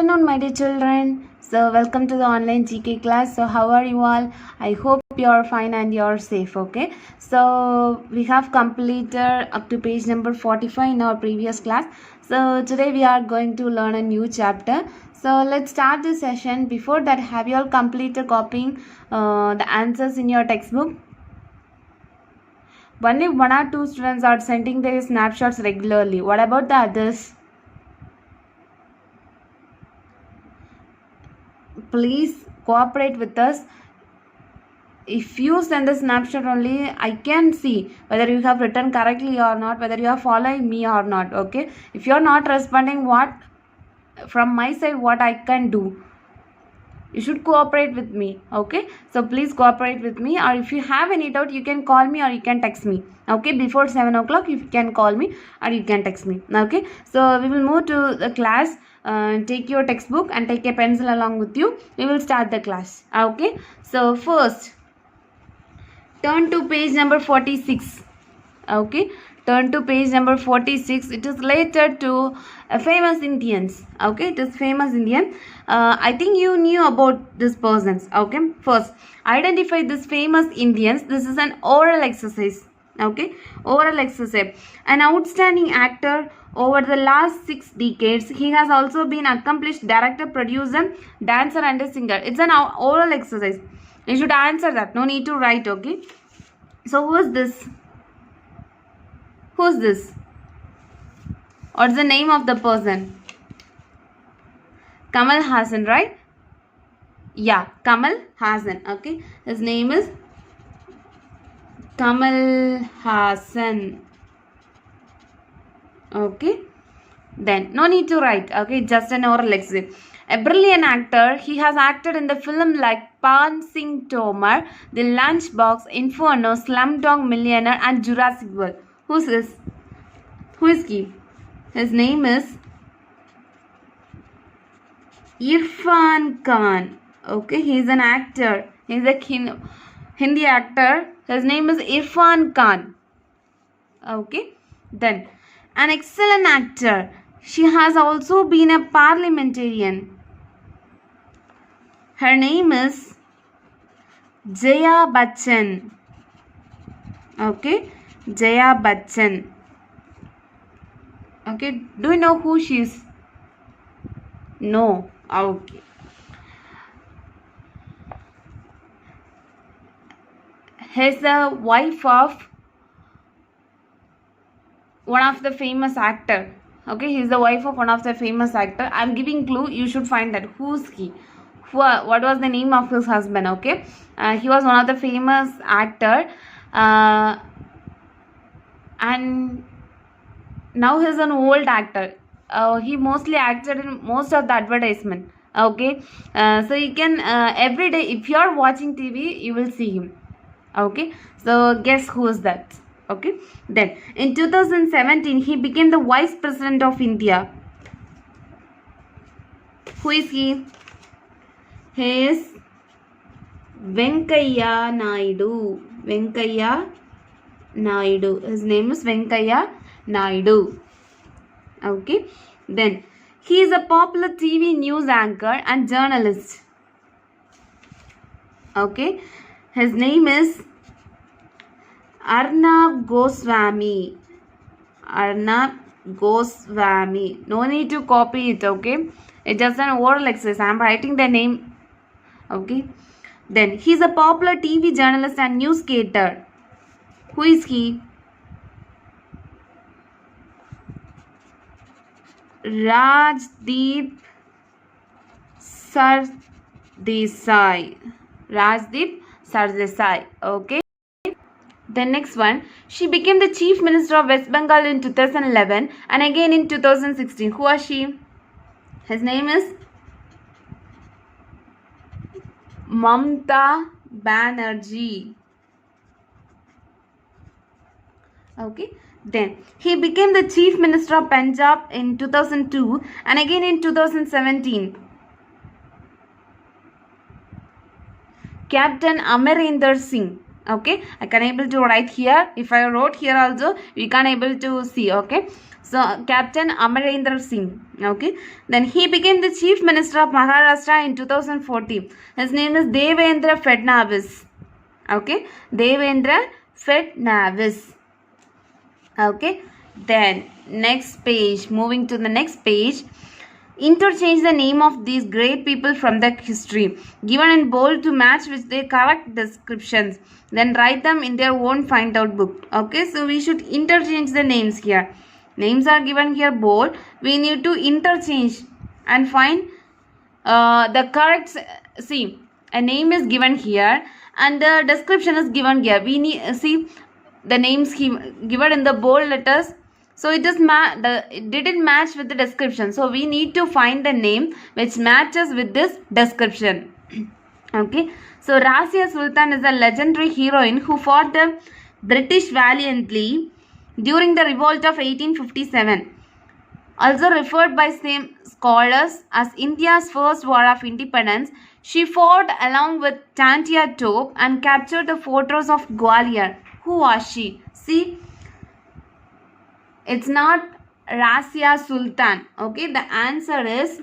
afternoon, my dear children. So, welcome to the online GK class. So, how are you all? I hope you're fine and you're safe. Okay. So, we have completed up to page number 45 in our previous class. So, today we are going to learn a new chapter. So, let's start this session. Before that, have you all completed copying the answers in your textbook? Only one or two students are sending their snapshots regularly. What about the others? Please cooperate with us. If you send a snapshot only, I can see whether you have written correctly or not, whether you are following me or not. Okay, if you are not responding, what from my side what I can do, you should cooperate with me. Okay, so please cooperate with me, or if you have any doubt, you can call me or you can text me. Okay, before 7 o'clock you can call me or you can text me. Okay, so we will move to the class. Take your textbook and take a pencil along with you. We will start the class. Okay, so first turn to page number 46. Okay, turn to page number 46. It is related to famous Indians. Okay, it is famous Indian. I think you knew about these persons. Okay, first identify these famous Indians. This is an oral exercise. Okay, oral exercise. An outstanding actor over the last 6 decades. He has also been accomplished director, producer, dancer and a singer. It's an oral exercise. You should answer that. No need to write. Okay, so who is this? Who's this? What's the name of the person? Kamal Haasan, right? Yeah, Kamal Haasan. Okay, his name is Kamal Haasan. Okay, then no need to write. Okay, just an oral exercise. A brilliant actor, he has acted in the film like Pan Singh Tomar, The Lunchbox, Inferno, Slumdog Millionaire and Jurassic World. Who's this? Who is he? His name is Irfan Khan. Okay, he is an actor. He is a Hindi actor. His name is Irfan Khan. Okay, then an excellent actor. She has also been a parliamentarian. Her name is Jaya Bachchan. Okay, Jaya Bachchan. Okay, do you know who she is? No. Okay. He's the wife of one of the famous actor. Okay, he's the wife of one of the famous actor. I'm giving clue. You should find that. Who's he? What was the name of his husband? Okay, he was one of the famous actor, and now he's an old actor. He mostly acted in most of the advertisement. Okay, so you can every day if you are watching TV, you will see him. Okay, so guess who is that? Okay, then in 2017 he became the Vice President of India. Who is he? He is Venkaiah Naidu. Venkaiah Naidu. His name is Venkaiah Naidu. Okay, then he is a popular TV news anchor and journalist. Okay, his name is Arnab Goswami. Arnab Goswami. No need to copy it. Okay, it's just an oral exercise. I am writing the name. Okay, then he is a popular TV journalist and newscaster. Who is he? Rajdeep Sardesai. Rajdeep Sardesai. Okay. The next one, she became the Chief Minister of West Bengal in 2011 and again in 2016. Who was she? His name is Mamta Banerjee. Okay. Then he became the Chief Minister of Punjab in 2002 and again in 2017. Captain Amarinder Singh. Okay, I can able to write here. If I wrote here also, you can able to see. Okay, So Captain Amarendra Singh. Okay. Then he became the Chief Minister of Maharashtra in 2014. His name is Devendra Fadnavis. Okay. Devendra Fadnavis. Okay. Then next page. Moving to the next page. Interchange the name of these great people from the history, given in bold to match with their correct descriptions. Then write them in their own find out book. Okay, so we should interchange the names here. Names are given here bold. We need to interchange and find the correct. See, a name is given here and the description is given here. We need see the names given in the bold letters. So it didn't match with the description. So we need to find the name which matches with this description. Okay. So Razia Sultan is a legendary heroine who fought the British valiantly during the revolt of 1857. Also referred by same scholars as India's first war of independence, she fought along with Tantia Tope and captured the fortress of Gwalior. Who was she? See, it's not Razia Sultan. Okay, the answer is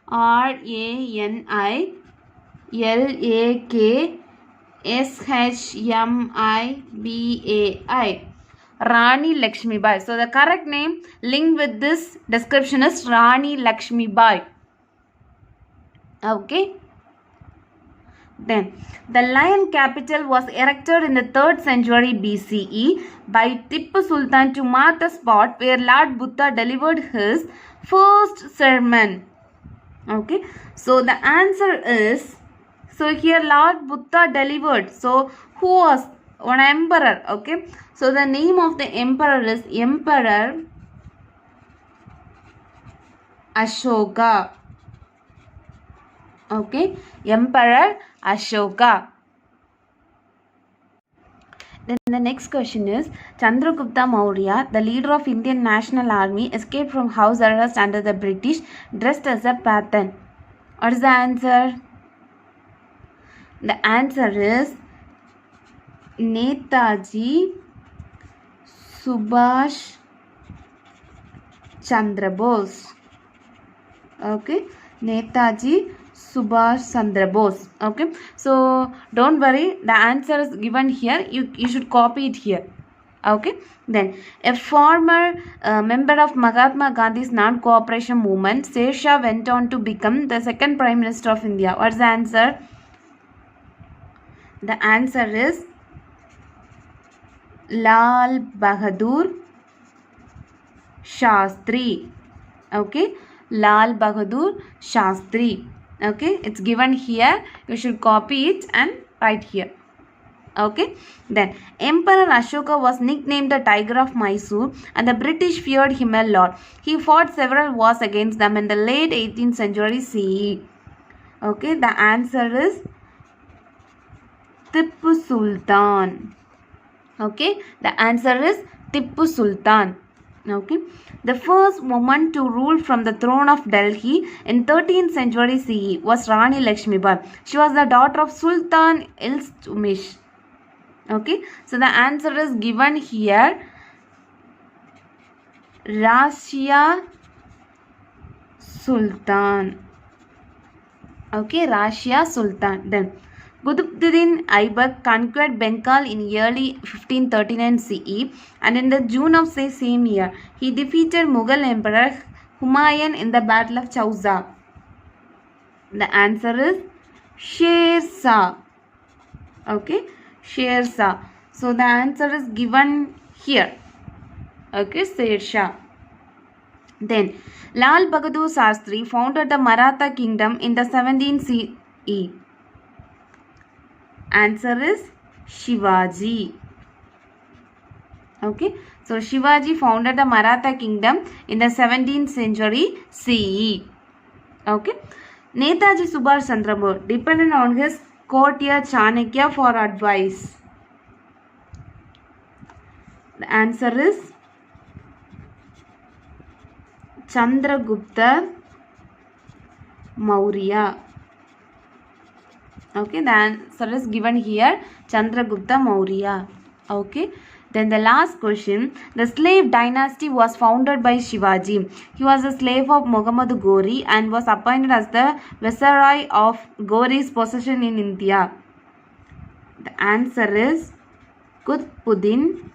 RANILAKSHMIBAI. Rani Lakshmibai. So the correct name linked with this description is Rani Lakshmibai. Okay. Then, the lion capital was erected in the 3rd century BCE by Tippu Sultan to mark the spot where Lord Buddha delivered his first sermon. Okay, so the answer is, so here Lord Buddha delivered. So who was one emperor? Okay, so the name of the emperor is Emperor Ashoka. Okay, Emperor Ashoka. Then the next question is, Chandragupta Maurya, the leader of Indian National Army, escaped from house arrest under the British dressed as a Pathan. What is the answer? The answer is Netaji Subhash Chandra Bose. Okay, Netaji Subhash Chandra Bose. Okay, so don't worry, the answer is given here. You should copy it here. Okay, then a former member of Mahatma Gandhi's non-cooperation movement, Sher Shah went on to become the second Prime Minister of India. What's the answer? The answer is Lal Bahadur Shastri. Okay, Lal Bahadur Shastri. Okay, it's given here. You should copy it and write here. Okay, then Emperor Ashoka was nicknamed the Tiger of Mysore and the British feared him a lot. He fought several wars against them in the late 18th century CE. Okay, the answer is Tippu Sultan. Okay, the answer is Tippu Sultan. Okay, the first woman to rule from the throne of Delhi in 13th century CE was Rani Lakshmibai. She was the daughter of Sultan Iltutmish. Okay, so the answer is given here, Razia Sultan. Okay, Razia Sultan. Then Qutbuddin Aibak conquered Bengal in early 1539 CE and in the June of the same year, he defeated Mughal Emperor Humayun in the Battle of Chauza. The answer is Sher Shah. Okay, Sher Shah. So the answer is given here. Okay, Sher Shah. Then Lal Bahadur Shastri founded the Maratha kingdom in the 17th CE. Answer is Shivaji. Okay, so Shivaji founded the Maratha kingdom in the 17th century CE. Okay, Netaji Subhash Chandra Bose depended on his courtier Chanakya for advice. The answer is Chandragupta Maurya. Okay, the answer is given here, Chandragupta Maurya. Okay, Then the last question, the slave dynasty was founded by Shivaji. He was a slave of Muhammad Ghori and was appointed as the viceroy of Ghori's possession in India. The answer is Qutbuddin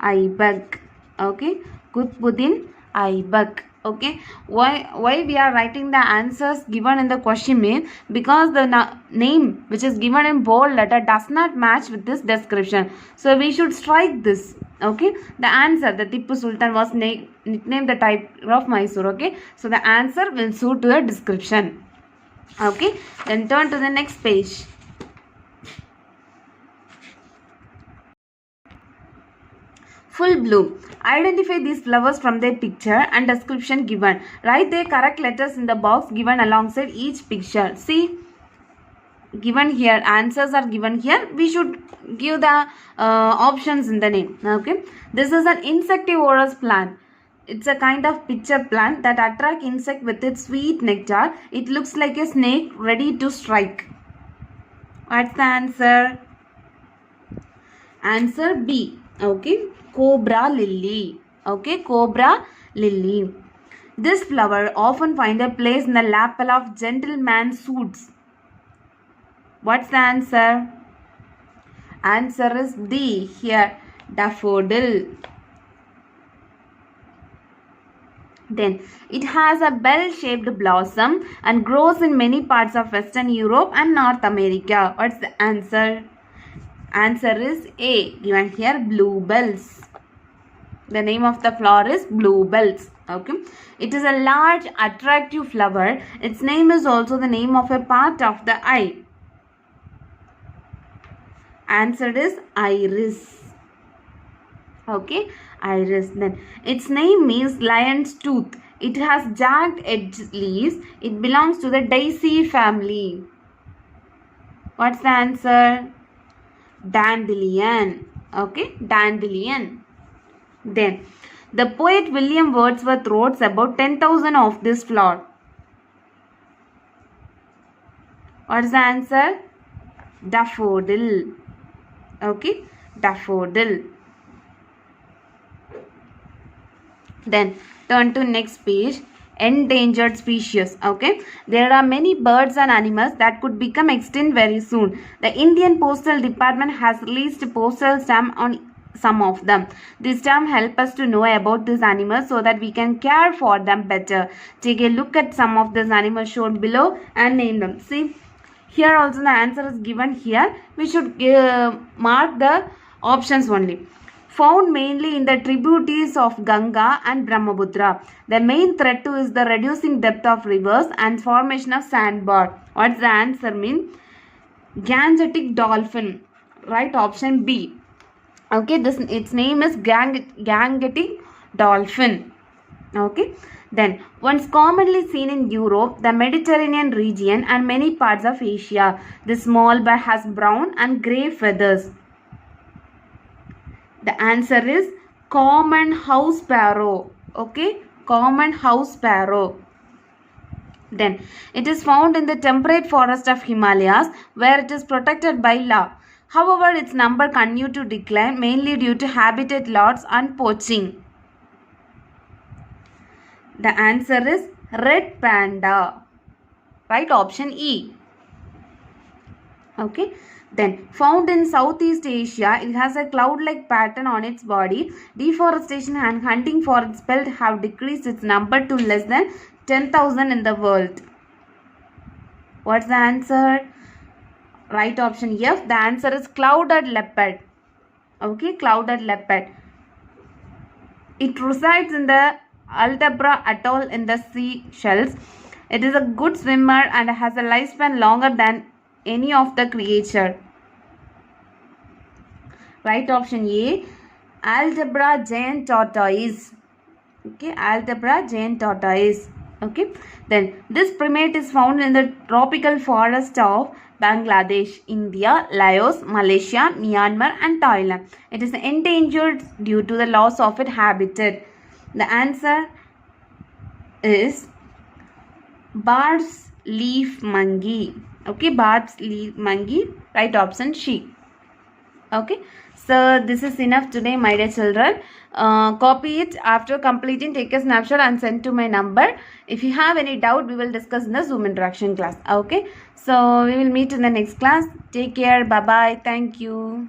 Aibak. Okay, Qutbuddin Aibak. Okay, why we are writing the answers given in the question mean because the name which is given in bold letter does not match with this description, so we should strike this. Okay, the answer, the Tipu Sultan was nicknamed the Tiger of Mysore. Okay, so the answer will suit to the description. Okay, then turn to the next page. Full bloom. Identify these flowers from their picture and description given. Write their correct letters in the box given alongside each picture. See, given here, answers are given here. We should give the options in the name. Okay, this is an insectivorous plant. It's a kind of pitcher plant that attracts insect with its sweet nectar. It looks like a snake ready to strike. What's the answer? Answer B. Okay, cobra lily. Okay, cobra lily. This flower often finds a place in the lapel of gentleman's suits. What's the answer? Answer is D. Here, daffodil. Then, it has a bell-shaped blossom and grows in many parts of Western Europe and North America. What's the answer? Answer is A. Given here, bluebells. The name of the flower is bluebells. Okay. It is a large, attractive flower. Its name is also the name of a part of the eye. Answer is iris. Okay, iris. Then its name means lion's tooth. It has jagged edged leaves. It belongs to the daisy family. What's the answer? Dandelion. Okay, dandelion. Then the poet William Wordsworth wrote about 10,000 of this flower. What's the answer? Daffodil. Okay, daffodil. Then turn to next page. Endangered species. Okay, there are many birds and animals that could become extinct very soon. The Indian Postal Department has released a postal stamp on some of them. This stamp helps us to know about these animals so that we can care for them better. Take a look at some of these animals shown below and name them. See, here also the answer is given here. We should mark the options only. Found mainly in the tributaries of Ganga and Brahmaputra. The main threat to is the reducing depth of rivers and formation of sandbar. What's the answer mean? Gangetic dolphin. Right, option B. Okay, its name is Gangetic dolphin. Okay, then once commonly seen in Europe, the Mediterranean region and many parts of Asia. This small bird has brown and grey feathers. The answer is common house sparrow. Okay, common house sparrow. Then it is found in the temperate forest of Himalayas where it is protected by law. However, its number continues to decline mainly due to habitat loss and poaching. The answer is red panda. Right, option E. Okay. Then, found in Southeast Asia, it has a cloud-like pattern on its body. Deforestation and hunting for its pelt have decreased its number to less than 10,000 in the world. What's the answer? Right, option F. The answer is clouded leopard. Okay, clouded leopard. It resides in the Aldabra atoll in the Seychelles. It is a good swimmer and has a lifespan longer than any of the creature. Right, option A. Aldabra giant tortoise. Okay, Aldabra giant tortoise. Okay, then this primate is found in the tropical forest of Bangladesh, India, Laos, Malaysia, Myanmar and Thailand. It is endangered due to the loss of its habitat. The answer is Bard's leaf monkey. Okay, Bard's leaf monkey. Right, option C. Okay, So this is enough today, my dear children. Copy it. After completing, take a snapshot and send to my number. If you have any doubt, we will discuss in the Zoom interaction class. Okay. So we will meet in the next class. Take care. Bye bye. Thank you.